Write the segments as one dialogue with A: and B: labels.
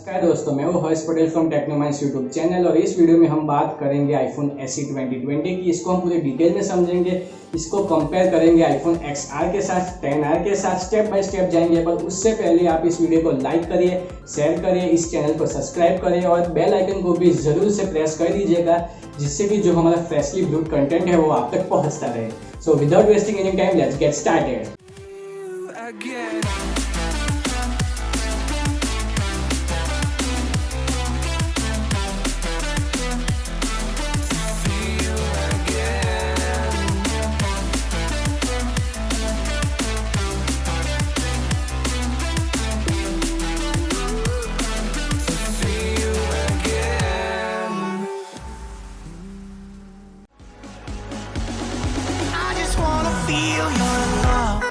A: नमस्कार दोस्तों, मैं हूँ हर्ष पटेल फ्रॉम टेक्नोमाइंड्स यूट्यूब चैनल और इस वीडियो में हम बात करेंगे आईफोन SE 2020 की। इसको हम पूरे डिटेल में समझेंगे, इसको कंपेयर करेंगे आईफोन XR के साथ, 10R के साथ, स्टेप बाय स्टेप जाएंगे। पर उससे पहले आप इस वीडियो को लाइक करिए, शेयर करिए, इस चैनल को सब्सक्राइब करिए और बेल आइकन को भी ज़रूर से प्रेस कर दीजिएगा, जिससे कि जो हमारा फ्रेशली ब्रूड कंटेंट है वो आप तक पहुँचता रहे। So without wasting any time, let's get started.
B: Feel your love.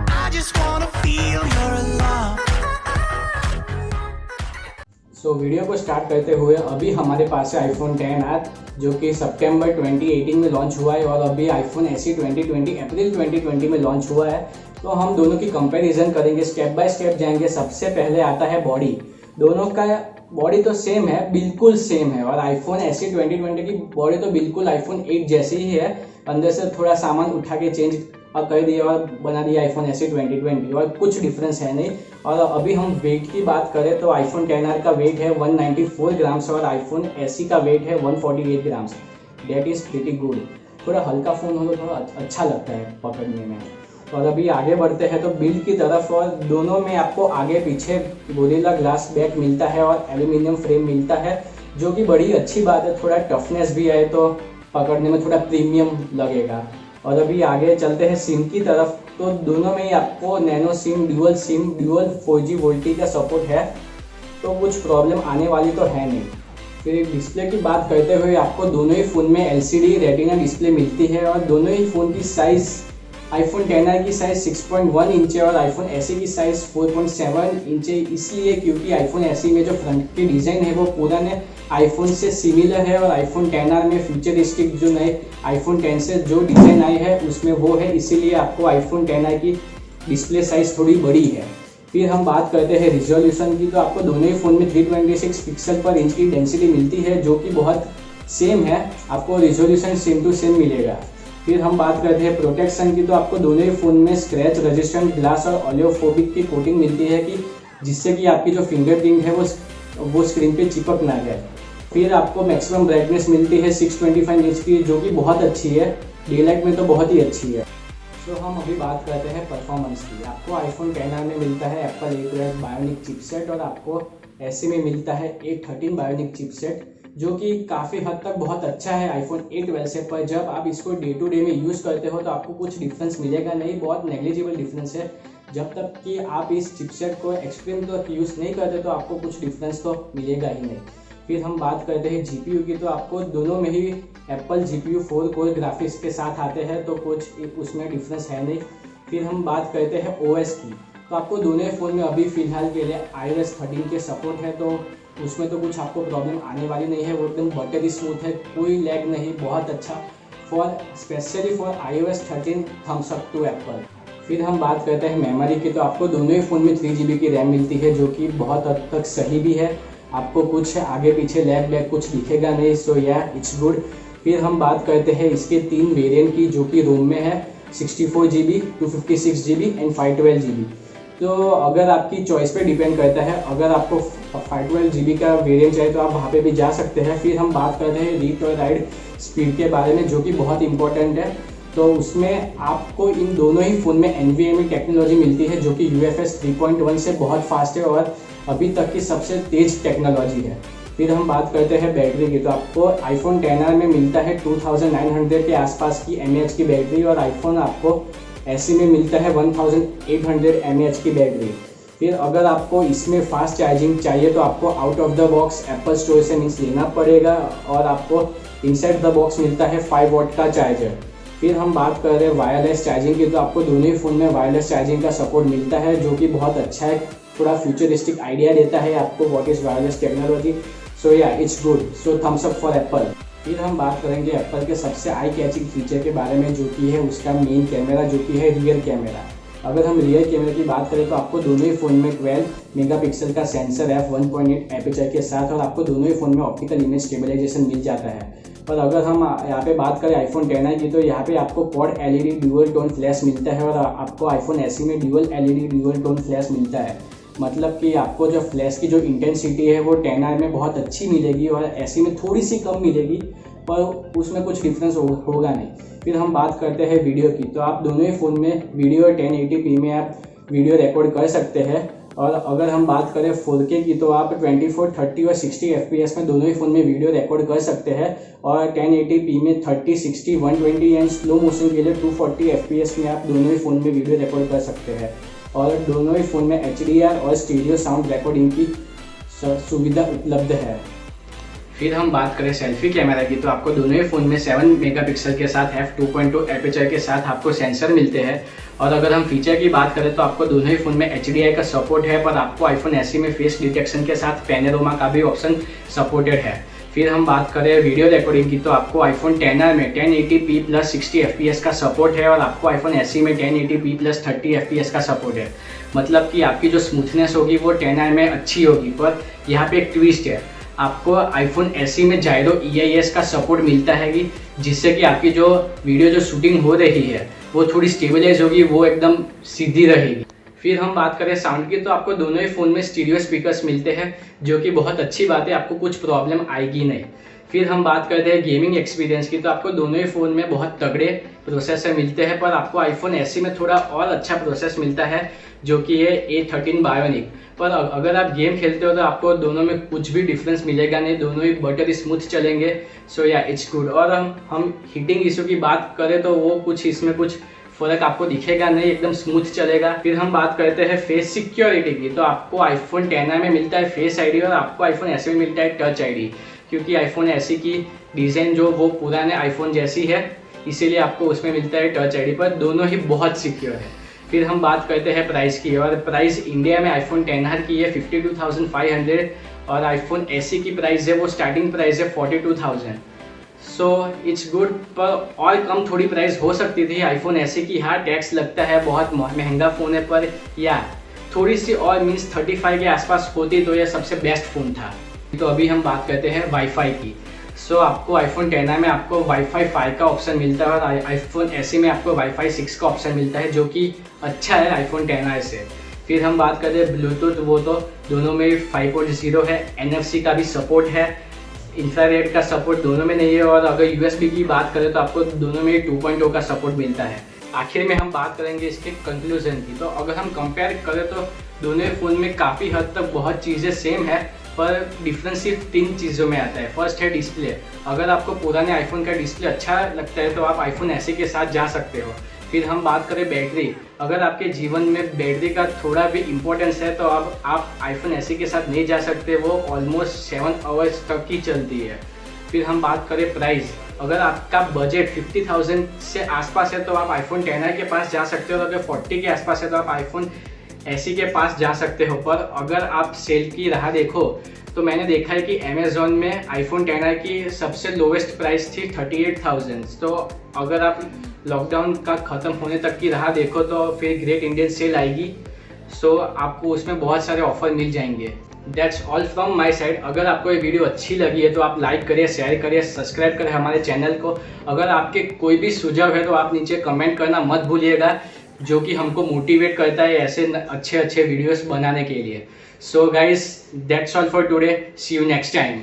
B: I just wanna feel your love.
A: So video को स्टार्ट करते हुए अभी हमारे पास है आईफोन 10R जो कि सितंबर 2018 में लॉन्च हुआ है और अभी आईफोन SE 2020 अप्रैल 2020 में लॉन्च हुआ है। तो हम दोनों की कंपैरिजन करेंगे, स्टेप बाय स्टेप जाएंगे। सबसे पहले आता है बॉडी। दोनों का बॉडी तो सेम है, बिल्कुल सेम है, और आईफोन SE 2020 की बॉडी तो बिल्कुल आईफोन 8 जैसी ही है। अंदर से थोड़ा सामान उठा के चेंज कर दिया और बना दिया आईफोन SE 2020, और कुछ डिफरेंस है नहीं। और अभी हम वेट की बात करें तो आईफोन 10R का वेट है 194 ग्राम्स और आईफोन SE का वेट है 148 grams. That is pretty good. थोड़ा हल्का फ़ोन हो तो थोड़ा अच्छा लगता है पकड़ने में। और अभी आगे बढ़ते हैं तो बिल्ड की तरफ, और दोनों में आपको आगे पीछे गोरिल्ला ग्लास बैक मिलता है और एल्यूमिनियम फ्रेम मिलता है, जो कि बड़ी अच्छी बात है। थोड़ा टफनेस भी है तो पकड़ने में थोड़ा प्रीमियम लगेगा। और अभी आगे चलते हैं सिम की तरफ, तो दोनों में ही आपको nano SIM, dual 4G VoLTE का सपोर्ट है, तो कुछ प्रॉब्लम आने वाली तो है नहीं। फिर डिस्प्ले की बात करते हुए आपको दोनों ही फ़ोन में LCD रेटिना डिस्प्ले मिलती है, और दोनों ही फ़ोन की साइज़, आईफोन 10R की साइज़ 6.1 इंच है और आईफोन SE की साइज़ 4.7 इंच है। इसलिए क्योंकि आईफोन SE में जो फ्रंट की डिज़ाइन है वो पुराने आईफोन से सिमिलर है, और आईफोन 10R में फ्यूचरिस्टिक जो नए आईफोन 10 से जो डिज़ाइन आई है उसमें वो है, इसीलिए आपको आईफोन 10R की डिस्प्ले साइज़ थोड़ी बड़ी है। फिर हम बात करते हैं रिजोल्यूशन की, तो आपको दोनों ही फ़ोन में 326 पिक्सल पर इंच की डेंसिटी मिलती है, जो कि बहुत सेम है। आपको रिजोल्यूशन सेम टू सेम मिलेगा। फिर हम बात करते हैं प्रोटेक्शन की, तो आपको दोनों ही फ़ोन में स्क्रैच रेजिस्टेंट ग्लास और ऑलियोफोबिक की कोटिंग मिलती है, कि जिससे कि आपकी जो फिंगरप्रिंट है वो स्क्रीन पे चिपक ना जाए। फिर आपको मैक्सिमम ब्राइटनेस मिलती है 625 इंच की, जो कि बहुत अच्छी है, डे लाइट में तो बहुत ही अच्छी है। तो हम अभी बात करते हैं परफॉर्मेंस की। आपको आईफोन 10R में मिलता है एप्पल A12 बायोनिक चिपसेट, और आपको SE में मिलता है A13 बायोनिक चिपसेट, जो कि काफ़ी हद तक बहुत अच्छा है आईफोन 8 से। पर जब आप इसको डे टू डे में यूज़ करते हो तो आपको कुछ डिफरेंस मिलेगा नहीं, बहुत नेग्लिजिबल डिफरेंस है। जब तक कि आप इस चिपसेट को एक्सट्रीम तक यूज़ नहीं करते तो आपको कुछ डिफरेंस तो मिलेगा ही नहीं। फिर हम बात करते हैं GPU की, तो आपको दोनों में ही एप्पल GPU 4 कोर ग्राफिक्स के साथ आते हैं, तो कुछ उसमें डिफरेंस है नहीं। फिर हम बात करते हैं OS की, तो आपको दोनों फ़ोन में अभी फ़िलहाल के लिए iOS 13 के सपोर्ट है, तो उसमें तो कुछ आपको प्रॉब्लम आने वाली नहीं है। वो एकदम बटरी स्मूथ है, कोई लैग नहीं, बहुत अच्छा specially for iOS 13 thumbs up to Apple. फिर हम बात करते हैं मेमोरी की, तो आपको दोनों ही फ़ोन में 3GB की रैम मिलती है, जो कि बहुत हद तक सही भी है। आपको कुछ आगे पीछे लैग कुछ दिखेगा नहीं, सो या इट्स गुड। फिर हम बात करते हैं इसके 3 वेरिएंट की, जो कि रोम में है 64GB, 256GB एंड 512GB। तो अगर आपकी चॉइस पे डिपेंड करता है, अगर आपको 512GB का वेरिएंट चाहिए तो आप वहाँ पे भी जा सकते हैं। फिर हम बात करते हैं रीड और राइट स्पीड के बारे में, जो कि बहुत इंपॉर्टेंट है। तो उसमें आपको इन दोनों ही फ़ोन में NVMe टेक्नोलॉजी मिलती है, जो कि UFS 3.1 से बहुत फास्ट है और अभी तक की सबसे तेज़ टेक्नोलॉजी है। फिर हम बात करते हैं बैटरी की, तो आपको आईफोन 10R में मिलता है 2900 के आसपास की mAh की बैटरी, और आईफोन आपको SE में मिलता है 1800 mAh की बैटरी। फिर अगर आपको इसमें फास्ट चार्जिंग चाहिए तो आपको out of the box Apple store से मीन्स लेना पड़ेगा, और आपको इनसाइड द बॉक्स मिलता है 5 वॉट का चार्जर। फिर हम बात कर रहे हैं वायरलेस चार्जिंग की, तो आपको दोनों ही फ़ोन में वायरलेस चार्जिंग का सपोर्ट मिलता है, जो कि बहुत अच्छा है, थोड़ा फ्यूचरिस्टिक आइडिया देता है आपको व्हाट इज़ वायरलेस टेक्नोलॉजी। सो या it's good, so Thums up for Apple. फिर हम बात करेंगे एप्पल के सबसे आई कैचिंग फीचर के बारे में, जो कि है उसका मेन कैमरा, जो कि है रियर कैमरा। अगर हम रियर कैमरे की बात करें तो आपको दोनों ही फ़ोन में 12 मेगापिक्सल का सेंसर है 1.8 एपर्चर के साथ, और आपको दोनों ही फ़ोन में ऑप्टिकल इमेज स्टेबलाइजेशन मिल जाता है। और अगर हम यहाँ पे बात करें आईफोन 10i की, तो यहाँ पे आपको quad LED dual tone flash मिलता है, और आपको आईफोन SE में dual LED dual tone flash मिलता है। मतलब कि आपको जो फ्लैश की जो इंटेंसिटी है वो 10i में बहुत अच्छी मिलेगी और SE में थोड़ी सी कम मिलेगी, पर उसमें कुछ डिफरेंस होगा नहीं। फिर हम बात करते हैं वीडियो की, तो आप दोनों ही फ़ोन में वीडियो 1080p में आप वीडियो रिकॉर्ड कर सकते हैं। और अगर हम बात करें 4K की, तो आप 24, 30 और 60 FPS में दोनों ही फ़ोन में वीडियो रिकॉर्ड कर सकते हैं। और 1080p में 30, 60, 120 एंड स्लो मोशन के लिए 240 FPS में आप दोनों ही फ़ोन में वीडियो रिकॉर्ड कर सकते हैं। और दोनों ही फ़ोन में HDR और स्टीरियो साउंड रिकॉर्डिंग की सुविधा उपलब्ध है। फिर हम बात करें सेल्फी कैमरा की, तो आपको दोनों ही फ़ोन में 7 मेगापिक्सल के साथ f2.2 एपर्चर के साथ आपको सेंसर मिलते हैं। और अगर हम फीचर की बात करें तो आपको दोनों ही फ़ोन में HDI का सपोर्ट है, पर आपको आईफोन SE में फेस डिटेक्शन के साथ पैनोरामा का भी ऑप्शन सपोर्टेड है। फिर हम बात करें वीडियो रिकॉर्डिंग की, तो आपको आईफोन 10i में 1080p + 60 FPS का सपोर्ट है, और आपको आईफोन SE में 1080p + 30 FPS का सपोर्ट है। मतलब कि आपकी जो स्मूथनेस होगी वो 10i में अच्छी होगी। पर यहाँ पे एक ट्विस्ट है, आपको आईफोन SE में जायरो EIS का सपोर्ट मिलता है कि जिससे कि आपकी जो वीडियो जो शूटिंग हो रही है वो थोड़ी स्टेबलाइज होगी, वो एकदम सीधी रहेगी। फिर हम बात करें साउंड की, तो आपको दोनों ही फ़ोन में स्टीरियो स्पीकर्स मिलते हैं, जो कि बहुत अच्छी बात है, आपको कुछ प्रॉब्लम आएगी नहीं। फिर हम बात करते हैं गेमिंग एक्सपीरियंस की, तो आपको दोनों ही फ़ोन में बहुत तगड़े प्रोसेसर मिलते हैं, पर आपको आईफोन SE में थोड़ा और अच्छा प्रोसेस मिलता है, जो कि है A13 बायोनिक। पर अगर आप गेम खेलते हो तो आपको दोनों में कुछ भी डिफरेंस मिलेगा नहीं, दोनों ही बटर स्मूथ चलेंगे। सो या इट्स गुड। और हम हीटिंग इशू की बात करें तो वो कुछ इसमें कुछ फ़र्क आपको दिखेगा नहीं, एकदम स्मूथ चलेगा। फिर हम बात करते हैं फेस सिक्योरिटी की, तो आपको आईफोन 10i में मिलता है फेस ID, और आपको आईफोन SE में मिलता है टच ID, क्योंकि आईफोन SE की डिज़ाइन जो वो पुराने आईफोन जैसी है, इसीलिए आपको उसमें मिलता है टच ID, पर दोनों ही बहुत सिक्योर है। फिर हम बात करते हैं प्राइस की, और प्राइस इंडिया में आईफोन 10r की है 52,500, और आईफोन SE की प्राइस है वो स्टार्टिंग प्राइस है 42,000। सो इट्स गुड, पर और कम थोड़ी प्राइस हो सकती थी आईफोन SE की। हाँ, टैक्स लगता है, बहुत महंगा फ़ोन है, पर या थोड़ी सी और मीन्स 35 के आसपास होती तो यह सबसे बेस्ट फ़ोन था। तो अभी हम बात करते हैं वाईफाई की। सो आपको आईफोन 10i में आपको वाईफाई 5 का ऑप्शन मिलता है, और आईफोन SE में आपको वाईफाई 6 का ऑप्शन मिलता है, जो कि अच्छा है आईफोन 10i से। फिर हम बात करें ब्लूटूथ, वो तो दोनों में 5.0 है, NFC का भी सपोर्ट है, इंफ्रारेड का सपोर्ट दोनों में नहीं है, और अगर USB की बात करें तो आपको दोनों में 2.0 का सपोर्ट मिलता है। आखिर में हम बात करेंगे इसके कंक्लूजन की, तो अगर हम कंपेयर करें तो दोनों फ़ोन में काफ़ी हद तक बहुत चीज़ें सेम है, पर डिफरेंस सिर्फ 3 चीज़ों में आता है। फर्स्ट है डिस्प्ले, अगर आपको पुराने आईफोन का डिस्प्ले अच्छा लगता है तो आप आईफोन SE के साथ जा सकते हो। फिर हम बात करें बैटरी, अगर आपके जीवन में बैटरी का थोड़ा भी इम्पोर्टेंस है तो आप आईफोन SE के साथ नहीं जा सकते, वो ऑलमोस्ट 7 आवर्स तक की चलती है। फिर हम बात करें प्राइस, अगर आपका बजट 50,000 से आसपास है तो आप आईफोन 10i के पास जा सकते हो, और अगर 40 के आसपास है तो आप आईफोन SE के पास जा सकते हो। पर अगर आप सेल की राह देखो तो मैंने देखा है कि अमेज़ॉन में आईफोन 10i की सबसे लोवेस्ट प्राइस थी 38,000। तो अगर आप लॉकडाउन का ख़त्म होने तक की राह देखो तो फिर ग्रेट इंडियन सेल आएगी, सो आपको उसमें बहुत सारे ऑफर मिल जाएंगे। That's all from my side. अगर आपको ये वीडियो अच्छी लगी है तो आप लाइक करिए, शेयर करिए, सब्सक्राइब करें हमारे चैनल को। अगर आपके कोई भी सुझाव है तो आप नीचे कमेंट करना मत भूलिएगा, जो कि हमको मोटिवेट करता है ऐसे अच्छे वीडियोस बनाने के लिए। So guys, that's all for today, see you next time.